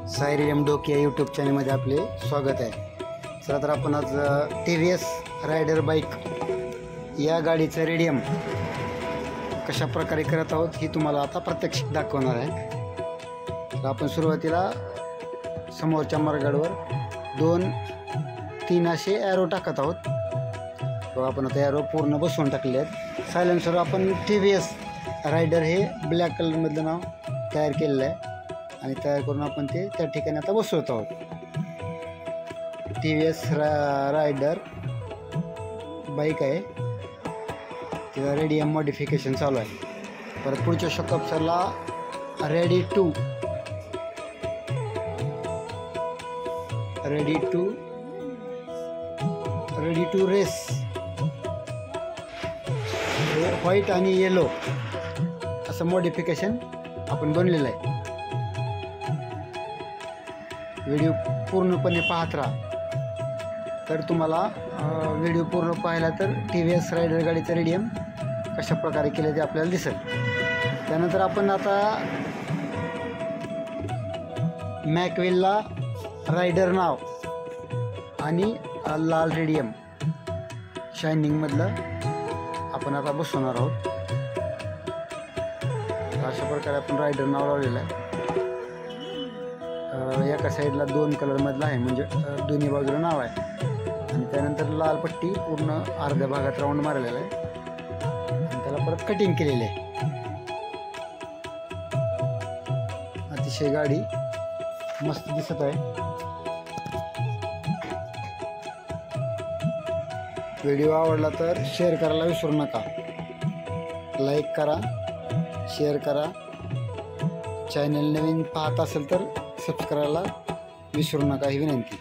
Sai radium डोके या YouTube चॅनलमध्ये आपले स्वागत आहे। चला तर आपण आज TVS रायडर बाईक या गाडीचं रेडियम कशा प्रकारे करत आहोत ही तुम्हाला आता प्रत्यक्ष दाखवणार आहे। तर आपण सुरुवातीला समोरच्या मार्गावर 2-3 असे ॲरो टाकत आहोत। तो आपण आता ॲरो पूर्ण बसवून टाकले आहेत। सायलेन्सर आपण TVS रायडर हे ब्लॅक कलरमधलं नाव तयार केलेलं आहे आणि तयार करून आपण ते त्या ठिकाणी आता बसवत आहोत। TVS रायडर बाईक आहे, तिला रेडियम मॉडिफिकेशन चालू आहे। परत पुढच्या शॉक अप्सरला रेडी टू रेस व्हाईट आणि येलो असं मॉडिफिकेशन आपण बनलेलं आहे। व्हिडिओ पूर्णपणे पाहत राहा, तर तुम्हाला व्हिडिओ पूर्ण पाहिला तर TVS रायडर गाडीचं रेडियम कशा प्रकारे केले ते आपल्याला दिसेल। त्यानंतर आपण आता मॅकवेलला रायडर नाव आणि लाल रेडियम शायनिंगमधलं आपण आता बसवणार आहोत। अशा प्रकारे आपण रायडर नाव लावलेलं आहे। एका साईडला 2 कलरमधला आहे, म्हणजे दोन्ही बाजूला नाव आहे आणि त्यानंतर लाल पट्टी पूर्ण अर्ध्या भागात राऊंड मारलेला आहे आणि त्याला परत कटिंग केलेली आहे। अतिशय गाडी मस्त दिसत आहे। व्हिडिओ आवडला तर शेअर करायला विसरू नका, लाईक करा, शेअर करा। चॅनल नवीन पाहत असेल तर सबस्क्राईबला विसरू नका ही विनंती।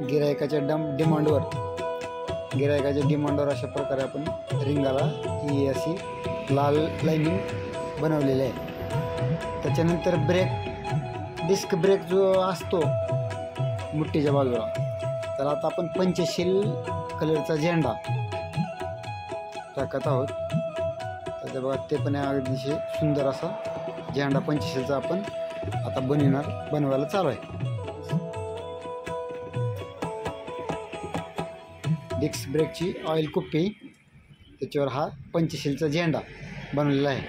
गिरायकाच्या डिमांडवर अशा प्रकारे आपण रिंगाला ही अशी लाल लाईनिंग बनवलेली आहे। त्याच्यानंतर डिस्क ब्रेक जो असतो मुठीच्या बाजूला, तर आता आपण पंचशील कलरचा झेंडा टाकत आहोत। तर बघा ते पण अगदी सुंदर असा झेंडा पंचशीलचा आपण आता बनवायला चालू आहे। डिस्क ब्रेकची ऑइल कुप्पी, त्याच्यावर हा पंचशीलचा झेंडा बनवलेला आहे।